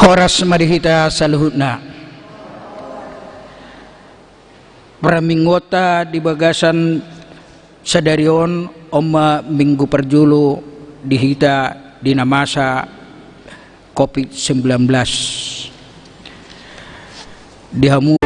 Horas marihita saluhutna pramingota di bagasan sadarion oma minggu perjulu dihita dina masa COVID-19 dihamu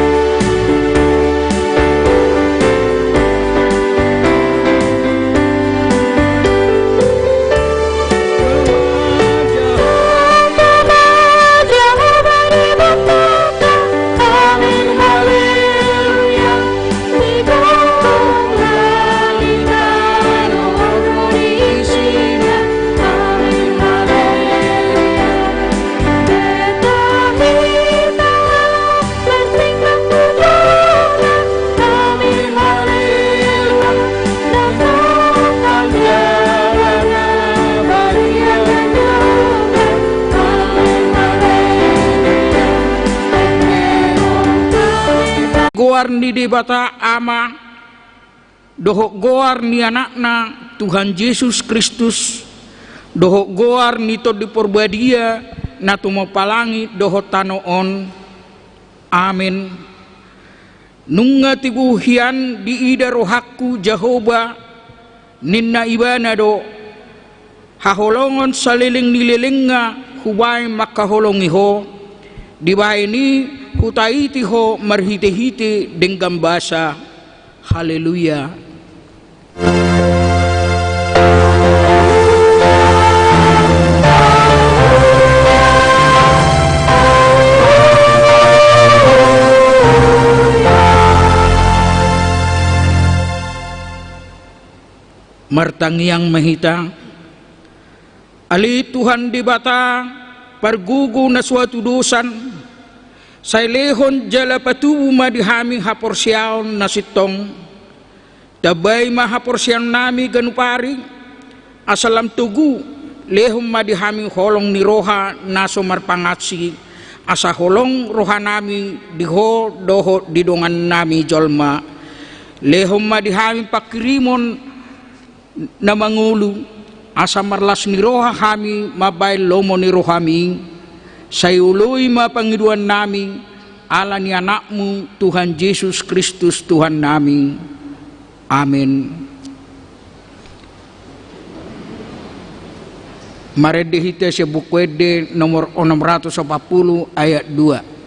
goar ni debata ama dohok goar ni anakna Tuhan Yesus Kristus dohok goar ni to diporbadia na tumapalangi dohok tanoon amin nunga tiguhian di ida rohakku Jehovah ninna ibana do haholongon saliling nililinga huway makaholongiho dibahay ni utaiti ho marhite-hite dengan basa haleluya. Martangiang mahita ali Tuhan di bata pargugu na suatu dosan sailehon jala patubu madihami haporsyaon nasitong tabay mahaporsyaon nami ganupari asalam tugu lehom madihami holong ni roha naso marpangatsi asa holong roha nami diho doho didongan nami jolma lehom madihami pakirimon na mangulu asa marlas ni roha kami mabay lomo ni rohami sayuluy mapangiduan nami ala ni anakmu Tuhan Yesus Kristus Tuhan nami amin. Maredehita sa bukwede nomor 640 ayat 2.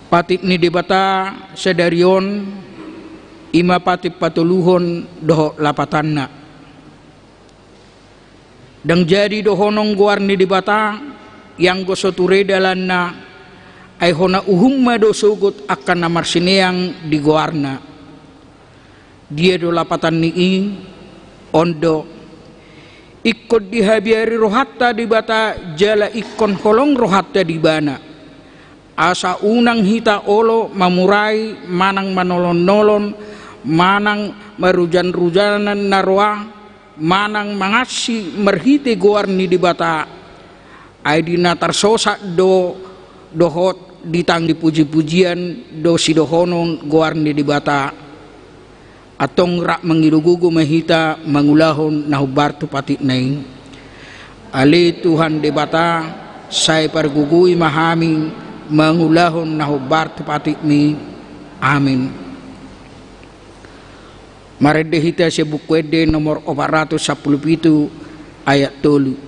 Patip ni debata sedarion ima patip patuluhon doho lapatanna dang jadi dohonong guar ni debata yang gosoture dalanna ay hona uhumma do sugut akan namar sineang di guarna dia do lapatan ni ondo ikut dihabiari rohatta debata jala ikon holong rohatta di bana asa unang hita olo mamurai manang manolon-nolon manang marujan-rujanan narwa manang mangasi merhite goarni di bata ay dinatar sosa do dohot ditang dipuji-pujian do sidohonon goarni di bata atong rak mangirugugo mahita mangulahon na hubarto pati nay. Ali Tuhan di bata say pargugui mahami mangulahon na hubarto pati mi. Amin. Maredehita sa bukwede nomor 417 ayat 3.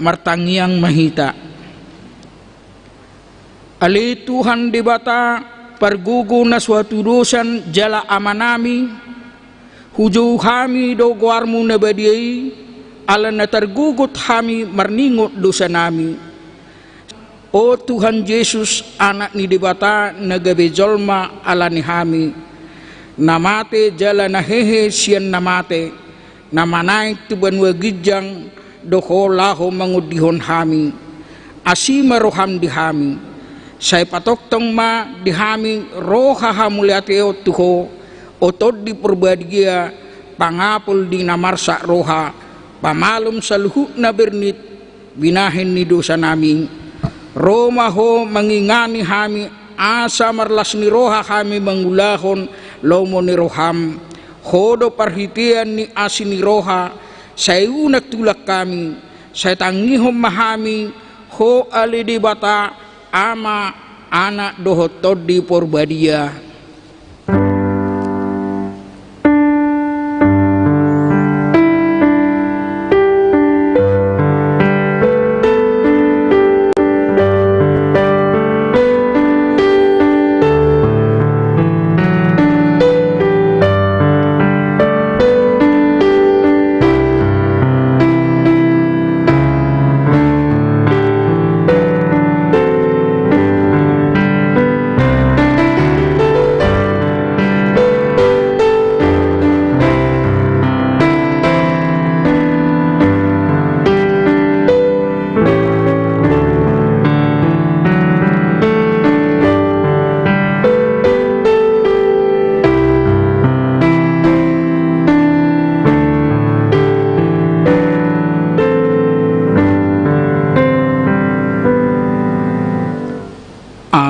Martangiang mahita. Ali Tuhan di bata pargugu na suatu dosan jala amanami hujau kami do guarmu na badiai ala na tergugut kami marningot dosa nami. O Tuhan Yesus anak ni di bata nagabe jolma ala ni kami namate jala na hehe siyan namate namanaik tuban wagijang doko laho mangudihon hami asima roham dihami say patoktong ma dihami roha hamuliateo tuho otod di perbadia pangapul di namarsa roha pamalum sa luhuk na bernit binahin ni dosa nami Roma ho mangingani hami asa marlas ni roha kami mangulahon lomo ni roham hodo parhitian ni asin ni roha saya unak tulak kami, saya tangihom mahami, ho ali di bata ama anak dohotod di porbadia.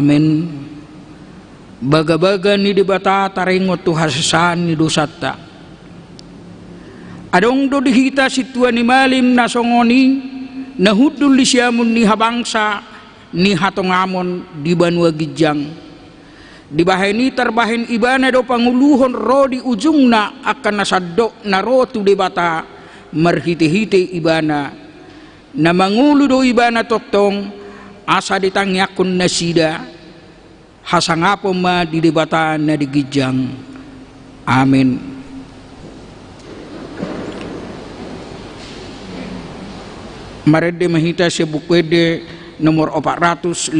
Amin. Baga-baga ni dibata taringot tu hasasan ni dosata. Adong do dihita situan ni malim na songoni nahudul li siamun ni habangsa ni hatongamon di banua gijang. Dibaheni terbahen ibana do panguluhon ro di ujungna akan nasadok na ro tu dibata merhite-hite ibana. Na mangulu do ibana toktong asa ditangyakun na sida hasangapo ma di debata na digijang. Amin. Marede mahita sa bukwede nomor 453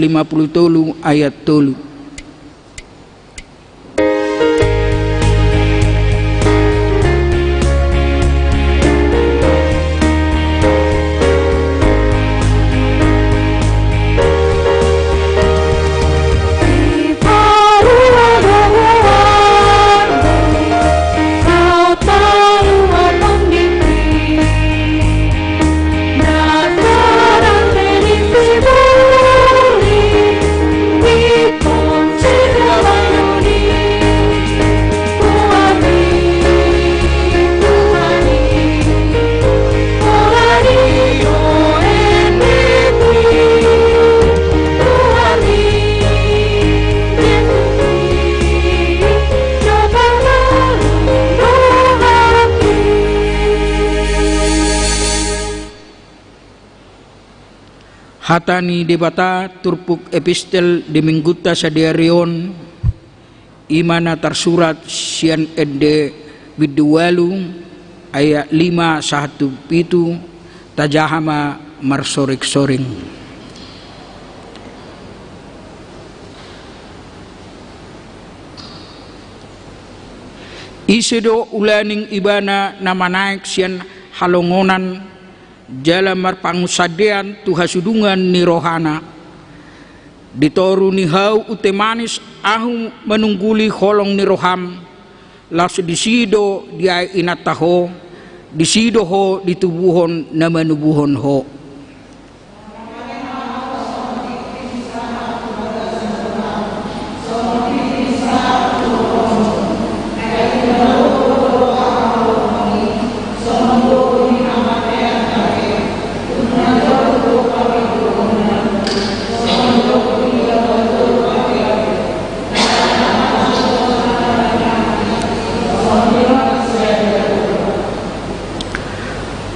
ayat 3. Oh Hatani debata turpuk epistel de mingguta sadiarion imana tersurat sian ede bidualu ayat 5:1-7 tajahama marsorik-soring. Isedo ulaning ibana nama naik sian halongonan jala marpangusadean tuhasudungan ni rohana ditoru ni hau utemanis ahu menungguli holong ni roham las disido dia inataho disido ho ditubuhon na manubuhon ho.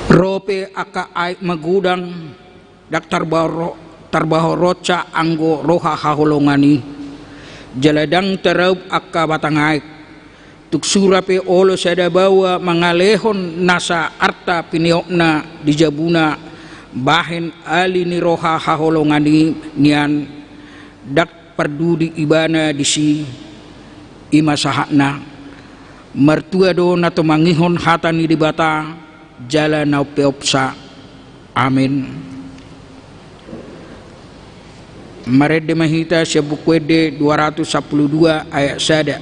Rope aka ay magudang dak tarbaho roca anggo roha haholongani jaladang terab aka batangay tuksurape olo sada bawa mangalehon nasa arta piniokna di jabuna bahen ali ni roha haholongani nian dak pardudi ibana disi imasahakna mertua do nato mangihon hatani di bata jala naupeopsa. Amin. Marede mahita sebukwede 212 ayat sada.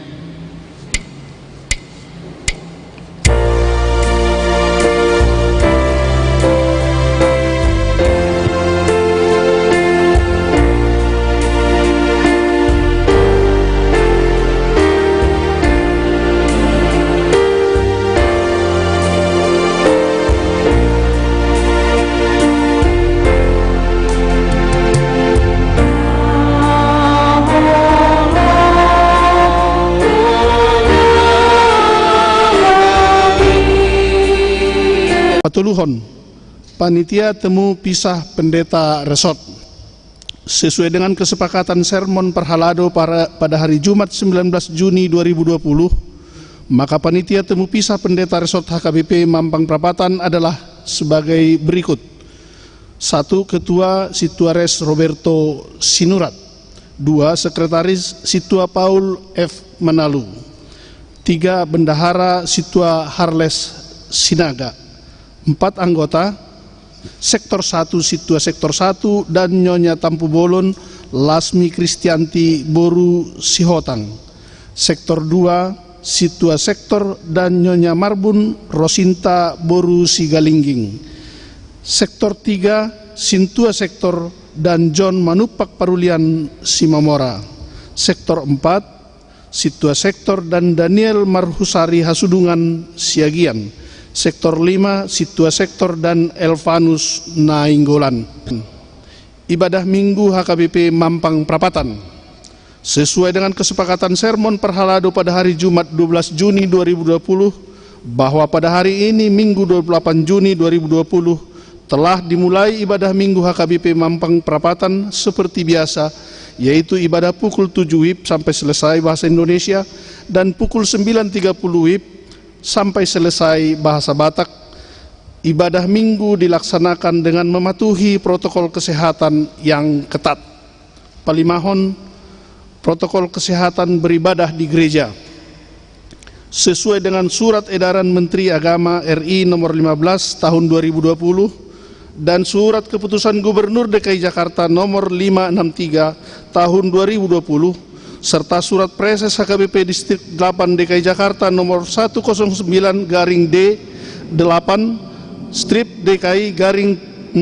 Patuluhon, panitia temu pisah pendeta resort. Sesuai dengan kesepakatan sermon perhalado pada hari Jumat 19 Juni 2020, maka panitia temu pisah pendeta resort HKBP Mampang Prapatan adalah sebagai berikut. 1. Ketua Situares Roberto Sinurat. 2. Sekretaris Situa Paul F. Manalu. 3. Bendahara Situa Harles Sinaga. 4 anggota Sektor 1 Situa Sektor 1 dan Nyonya Tampu Bolon Lasmi Kristianti Boru Sihotang. Sektor 2 Situa Sektor dan Nyonya Marbun Rosinta Boru Sigalingging. Sektor 3 Sintua Sektor dan John Manupak Parulian Simamora. Sektor 4 Situa Sektor dan Daniel Marhusari Hasudungan Siagian. Sektor 5, Situa Sektor dan Elvanus Nainggolan. Ibadah Minggu HKBP Mampang Prapatan. Sesuai dengan kesepakatan sermon perhalado pada hari Jumat 12 Juni 2020, bahwa pada hari ini Minggu 28 Juni 2020 telah dimulai ibadah Minggu HKBP Mampang Prapatan seperti biasa, yaitu ibadah pukul 7 WIB sampai selesai bahasa Indonesia dan pukul 9.30 WIB sampai selesai bahasa Batak. Ibadah Minggu dilaksanakan dengan mematuhi protokol kesehatan yang ketat. Palimahon, protokol kesehatan beribadah di gereja. Sesuai dengan Surat Edaran Menteri Agama RI nomor 15 tahun 2020 dan Surat Keputusan Gubernur DKI Jakarta nomor 563 tahun 2020 serta Surat Preses HKBP Distrik 8 DKI Jakarta nomor 109/D 8 strip DKI /6/2020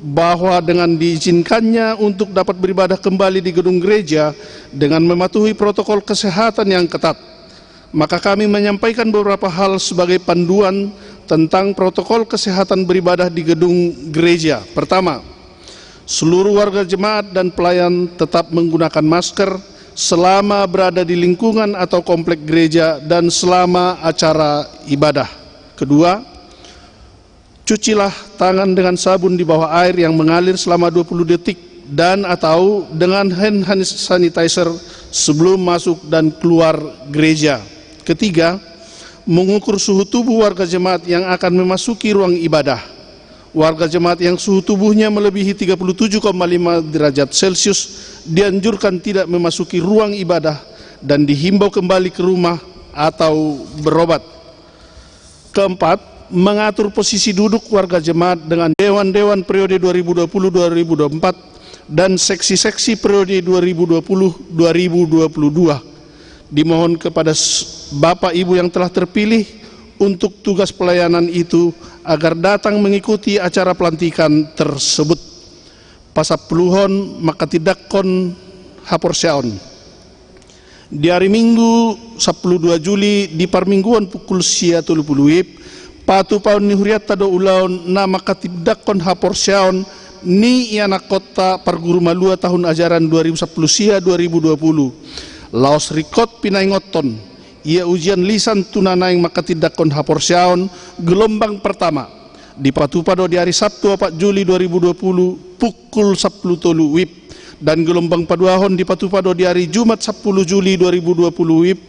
bahwa dengan diizinkannya untuk dapat beribadah kembali di gedung gereja dengan mematuhi protokol kesehatan yang ketat, maka kami menyampaikan beberapa hal sebagai panduan tentang protokol kesehatan beribadah di gedung gereja. Pertama, seluruh warga jemaat dan pelayan tetap menggunakan masker selama berada di lingkungan atau komplek gereja dan selama acara ibadah. Kedua, Cucilah tangan dengan sabun di bawah air yang mengalir selama 20 detik dan atau dengan hand sanitizer sebelum masuk dan keluar gereja. Ketiga, mengukur suhu tubuh warga jemaat yang akan memasuki ruang ibadah. Warga jemaat yang suhu tubuhnya melebihi 37,5 derajat Celcius dianjurkan tidak memasuki ruang ibadah dan dihimbau kembali ke rumah atau berobat. Keempat, mengatur posisi duduk warga jemaat dengan dewan-dewan periode 2020-2024 dan seksi-seksi periode 2020-2022. Dimohon kepada Bapak Ibu yang telah terpilih untuk tugas pelayanan itu agar datang mengikuti acara pelantikan tersebut. Pasapuluhon maka tidakkon haporseon. Di hari Minggu 12 Juli di parmingguan pukul 30 WIB patu paun ni huriatta do ulaon na maka tidakkon haporseon ni anak kota parguru malua tahun ajaran 2010 2020. Laos rikot pinaingoton ia ujian lisan tunanaing maka tidakkon haporseon gelombang pertama di Patupado di hari Sabtu 4 Juli 2020 pukul 10 WIB dan gelombang paduahon di Patupado di hari Jumat 10 Juli 2020 WIB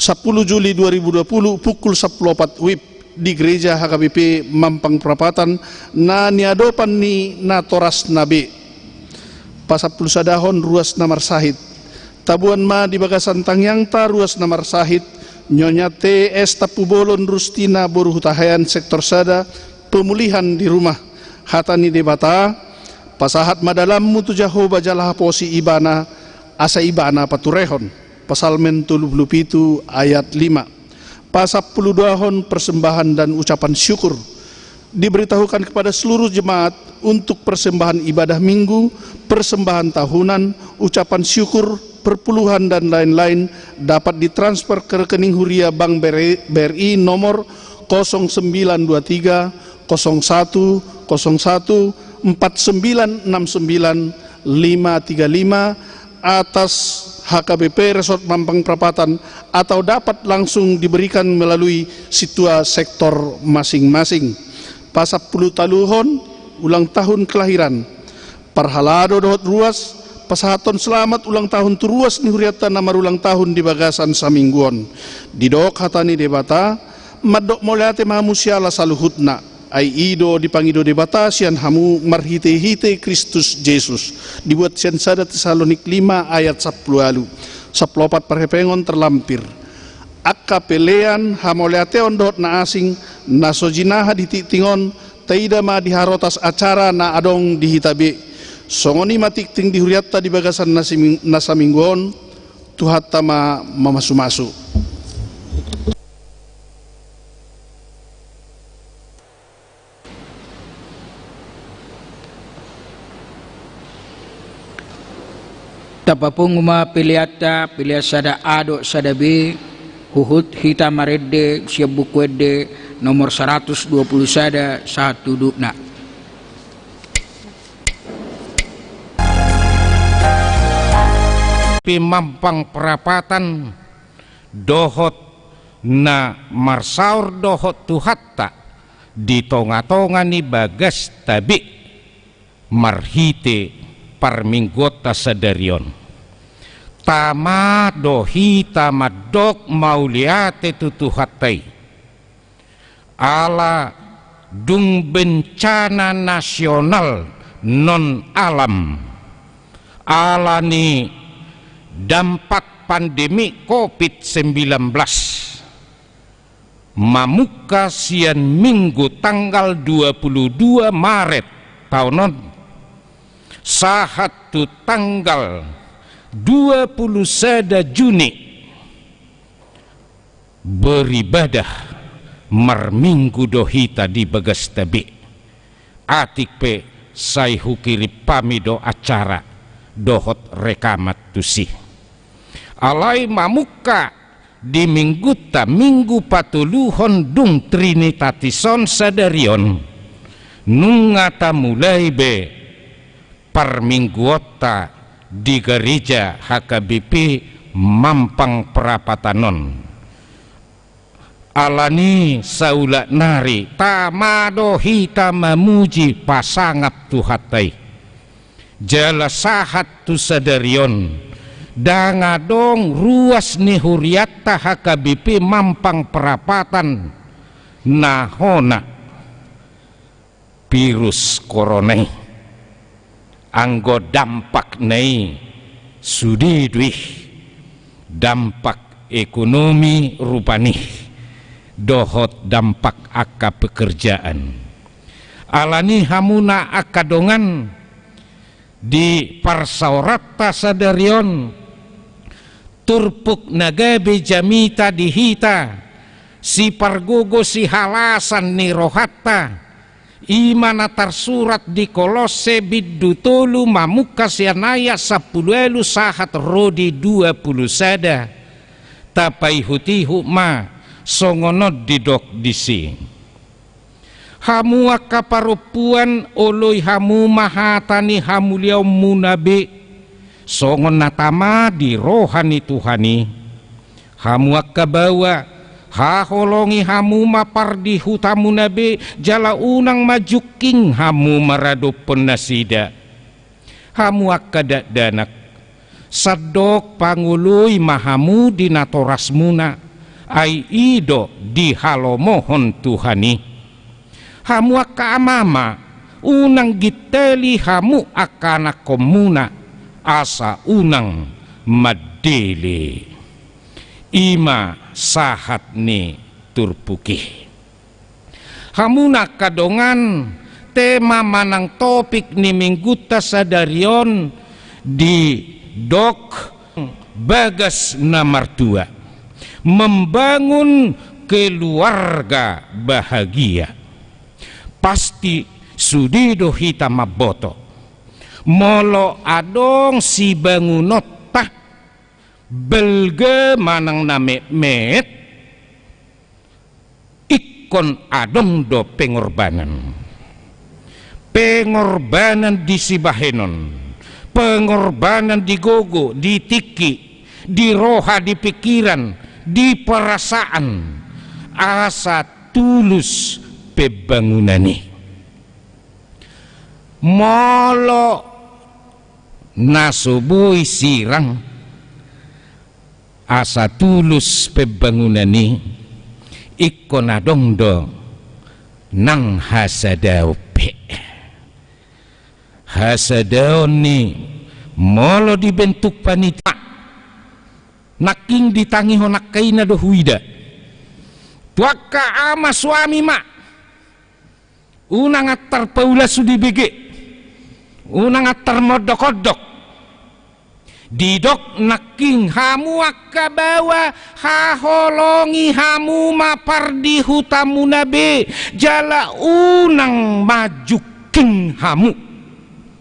10 Juli 2020 pukul 10.4 WIB di gereja HKBP Mampang Perapatan na niadopan ni natoras nabe pasapul sadahon ruas namar sahid tabuan ma di bagasan tangyangta ruas namar sahid nyonya TS Tapubolon Rustina Boruhutahayan sektor sada pemulihan di rumah hatani debata pasahat madalam mutu jahoba jalah posi ibana asa ibana paturehon pasal mentulu pitu ayat 5 pasapul duahon persembahan dan ucapan syukur diberitahukan kepada seluruh jemaat untuk persembahan ibadah minggu, persembahan tahunan, ucapan syukur, perpuluhan dan lain-lain dapat ditransfer ke rekening Huria Bank BRI nomor 0923 01 01 4969 535 atas HKBP Resort Mampang Perapatan atau dapat langsung diberikan melalui situa sektor masing-masing. Pasapulu taluhon ulang tahun kelahiran parhalado dohot ruas pasahaton selamat ulang tahun turuas ni huriatan namar ulang tahun di bagasan samingguon didok hatani debata madok moleate mahamusiala saluhutna ai ido dipangido debata sian hamu marhite-hite Kristus Yesus dibuat sian sada Tesalonik 5 ayat 10 alu 14 perhepengon terlampir akka pelean hamoleateon dohot na asing nasojinaha dititingon taida ma diharotas acara na adong dihitabe songoni matikting dihuriatta di bagasan nasaminggon tuhatta ma mamasu-masu. Tapapung piliata pilihat sada ado sada B Huhut hita maredde siap bukuedde nomor 120 sada satu dukna. Mampang Perapatan dohot na marsaur dohot tuhatta di tonga-tonga ni bagas tabi marhite parminggota sadarion. Tama dohi tamadok mauliate tutuhatai ala dung bencana nasional non alam ala ni dampak pandemi COVID-19 mamuka sian minggu tanggal 22 Maret tahunon sahatu tanggal 21 Juni beribadah marminggu dohita di bagas tabi atik pe sai hukiri pamido acara dohot rekamat tusi alai mamuka di mingguta minggu patuluhon dung trinitatisson sadarion nungata mulai be parmingguota di gereja HKBP Mampang Perapatanon alani saula nari tamadohi tamamuji pasangap tuhatai jala sahat tu sadarion dangadong ruas ni huriata hakabipi mampang perapatan nahona virus corona anggo dampak nei sudidwih dampak ekonomi rupani dohot dampak aka pekerjaan alani hamuna akadongan di parsaurata sadarion turpuk nagabe jamita dihita si pargogo si halasan ni rohatta imana tarsurat di kolose biddutulu mamuka sianaya 10 sahat rodi 20 sada tapai hutihu ma songonod didok disi hamu akaparupuan oloy hamu mahatani hamuliau munabe songon natama di rohani Tuhani hamu akabawa haholongi hamu mapardi hutamu nabe jala unang majuking hamu marado penasida hamu akadak danak sadok pangului mahamu dinatoras muna ai ido di halomohon Tuhani hamu akka amama unang giteli hamu akana komuna asa unang madele ima sahat ni turpuki hamuna kadongan tema manang topik ni mingguta sadarion di dok bagas namartua membangun keluarga bahagia pasti sudido hita maboto molo adong si bangunot belge manang name met ikon adong do pengorbanan di sibahenon pengorbanan di gogo di tiki di roha di pikiran di perasaan asa tulus pebangunani molo nasubui sirang asa tulus pebangunani ikon adong do nang hasadao hasadao ni molo dibentuk panitia naking ditangi honak kaina do huida tuaka ama suami ma unang atar paula sudi bege unang atar modok-odok didok naking hamu akabawa haholongi hamu mapardi hutamu nabe jala unang majuking hamu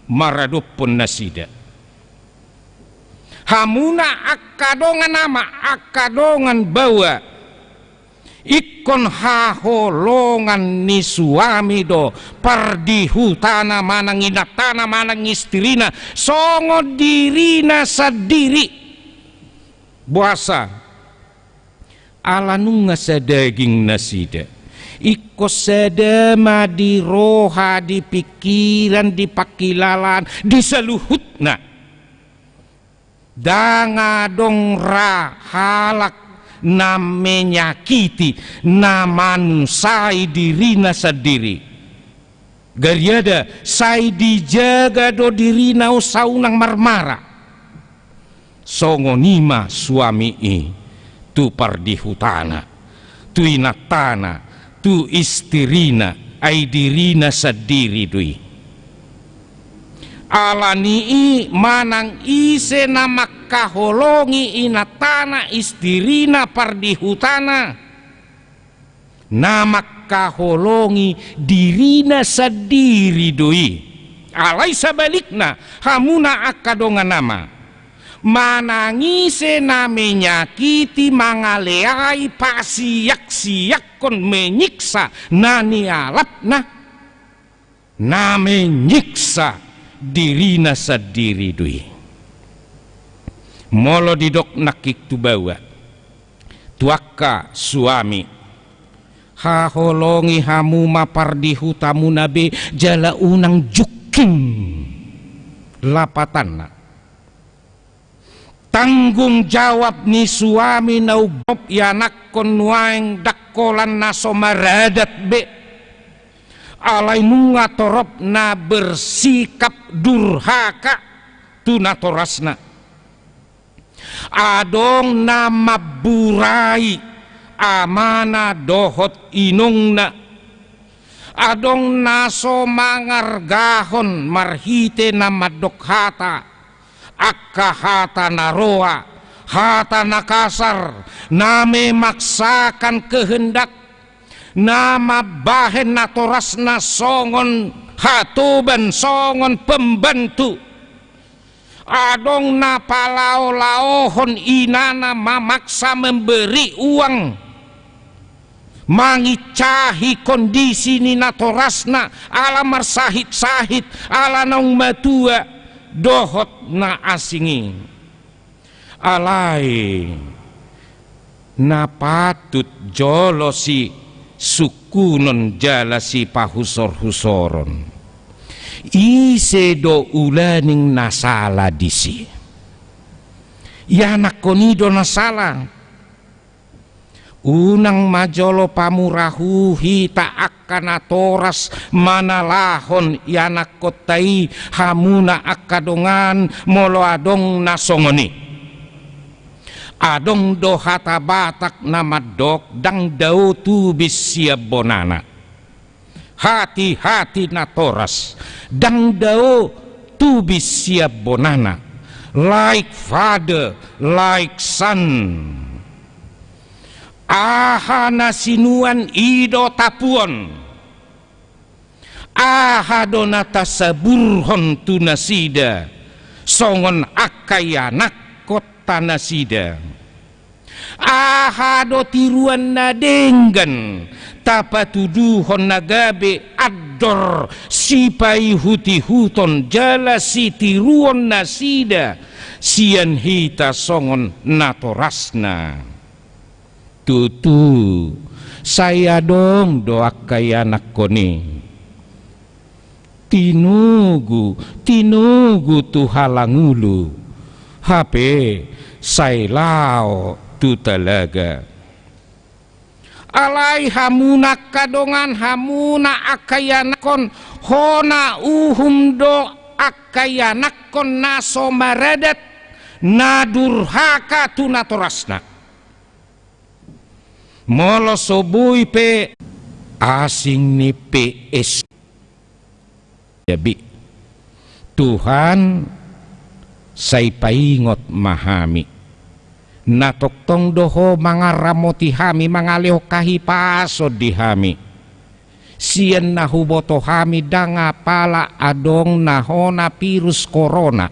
maradopon nasida hamuna akadongan nama akadongan bawa ikon haholongan ni suami do pardi hutana manang inatana manang istrina songo dirina sadiri buasa alanunga sadaging nasida iko sadama di roha di pikiran di pakilalan di saluhutna dangadong halak na menyakiti na manusai dirina sadiri gariada sai dijaga do dirina usaunang marmara songonima suami tu pardi hutana tu inatana tu istirina ai dirina sadiri dui alani manang ise nama kaholongi inatana istirina pardi hutana nama kaholongi dirina sadiri doi alai sabalikna hamuna akadongan nama manangise na menyakiti mangaleai pasiyak-siyak kon menyiksa nani alapna na menyiksa dirina sadiri dui molo didok nakik tu bawa tuaka suami haholongi hamu mapardi hutamu nabe jala unang juking lapatanna. Tanggung jawab ni suami naubob yanak konwaeng dakkolan na somaradat be alai nunga torop na bersikap durhaka tunatorasna adong na maburai amana dohot inungna adong naso mangargahon marhite na madokhata akka hata naroa hata nakasar name maksakan kehendak nama bahen natoras na songon hatuban songon pembantu adong na palau-lauhon inana memaksa memberi uang mangicahi kondisi ni natorasna ala marsahid-sahid ala naung matua dohot na asingi alai na patut jolosi sukunon jalasi pahusor-husoron ise do ulaning nasala disi yanak konido nasala unang majolo pamurahu hita akana toras manalahon yanak kotai hamuna akadongan molo adong nasongoni adong dohata batak nama dok dang dau tubis siap bonana hati-hati na toras dang dau tubis siap bonana like father like son aha nasinuan ido tapuon aha donata saburhon tunasida songon akayanak kota nasida aha do tiruan nadenggan tapatuduhon nagabe ador sipai huti huton jala si tiruan nasida sian hita songon natorasna tutu saya dong doa kaya anak koni tinugu tu halangulu HP sailao tu talaga alai hamuna kadongan hamuna akayanakon hona uhum do akayanakon naso maradat nadurhaka tu natorasna molo sobui pe asing ni PS jabi Tuhan say paingot mahami natoktong doho mangaramoti hami mangaleo kahipasod di hami sian nahuboto hami danga pala adong nahona virus corona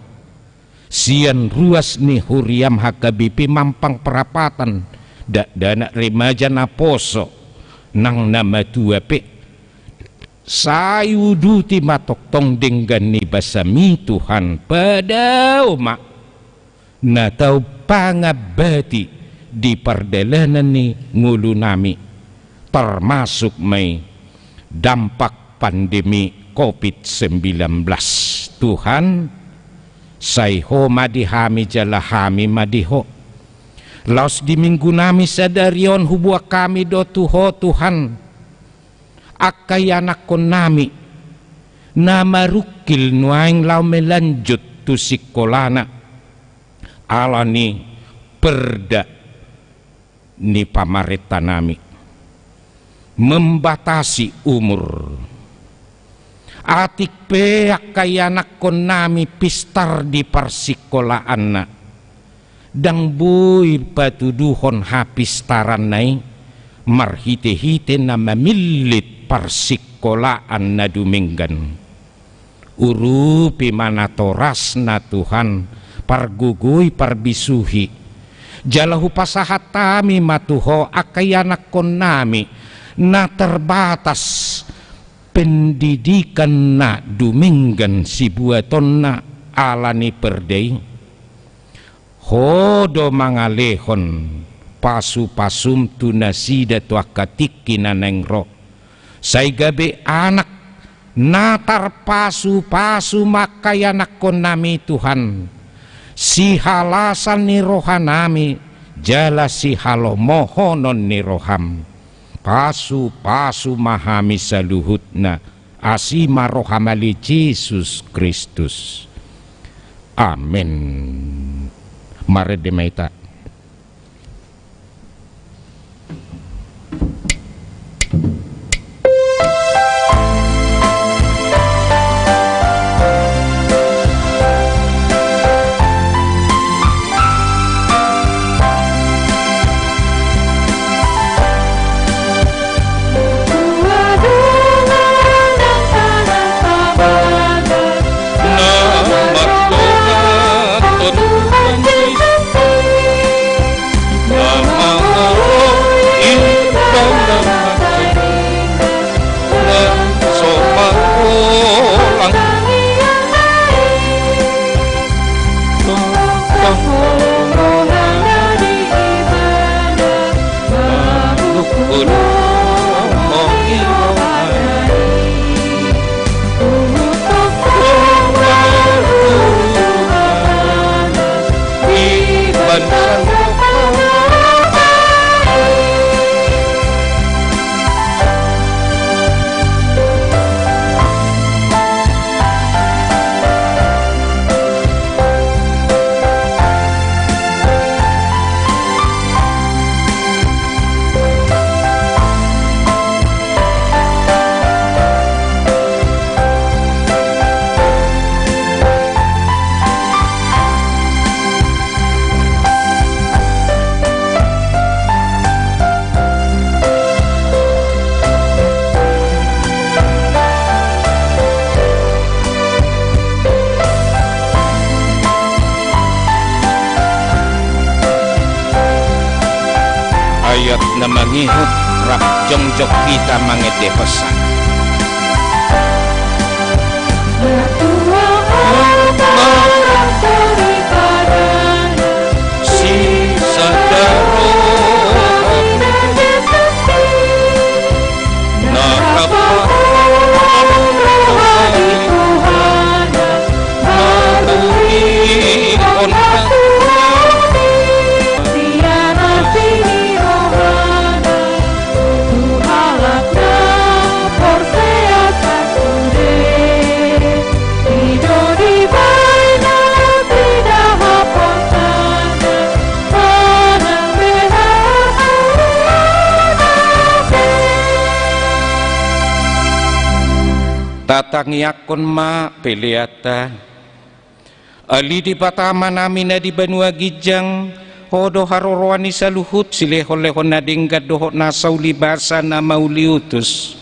sian ruas ni huriam hakabipi mampang perapatan dana remaja na poso nang nama tua pe sayu duti matoktong denggan ni basami Tuhan pada umak na tau pangabati di pardalanan ni ngulu nami termasuk may dampak pandemi COVID-19 Tuhan sayho madihami jalahami madiho laos di minggu nami sadarion hubua kami do tuho Tuhan akayanak kon nami nama rukil nuaing lau melanjut tu sikolana alani perda ni pamareta nami membatasi umur atik pe akayanak kon nami pistar di persikolaan na dang boy patuduhon hapis taranay marhite-hite na mamilit parsikolaan na duminggan urupi manatoras na Tuhan pargugoy parbisuhi jalahu pasahatami matuho akayanak kon nami na terbatas pendidikan na duminggan sibuaton na alani perdei hodo mangalehon pasu-pasum tunasida tuakatik kinaneng roh. Say gabi anak natar pasu-pasu makayanak kon nami Tuhan. Si halasan ni rohanami jala si halo mohonon ni roham. Pasu-pasu mahami saluhutna asima rohamali Yesus Kristus. Amin. Mare demaita. Ayat na mangihut rap jongjok kita mangete pesan. Si sadaro na apa tatangi akon ma peliata ali di patama namin na di Banua Gijang hodo haroroani saluhut silehon-lehon na dinggat doho nasaw libasa na mauliutus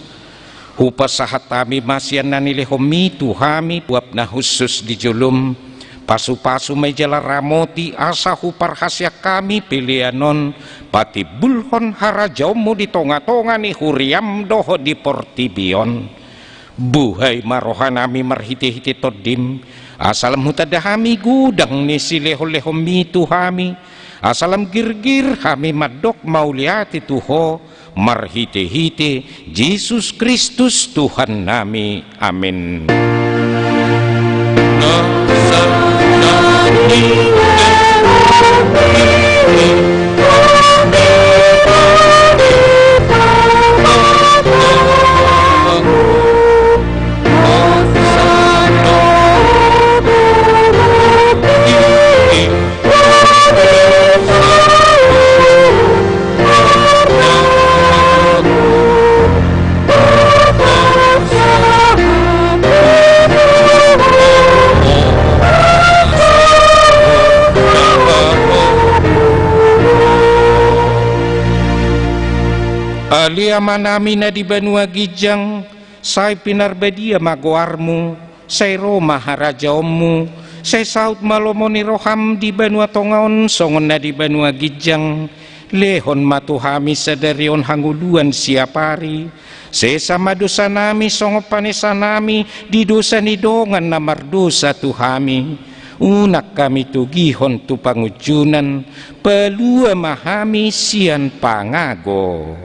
hupasahat kami masyan na nilehomi tuhami uap na husus di julum pasu-pasu may jala ramoti asa huparhasya kami pilianon pati bulhon harajaw mo di tonga-tonga ni huriam doho di portibion. Buhay marohanami marhiti-hiti todim asalam hutadahami gudang ni sileho-leho mitu hami asalam girgir hami madok mauliati tuho marhiti-hiti Yesus Kristus Tuhan nami. Amin. Aliama nami na di Banua Gijang say pinarbadia magoarmu say Roma harajaomu say saut malomo ni roham di Banua Tongaon songon na di Banua Gijang lehon matuhami sadarion hanguluan siapari sesama dosa nami songo panesa nami di dosa nidongan na mardosa tuhami unak kami tu gihon tu pangujunan pelua mahami sian pangago.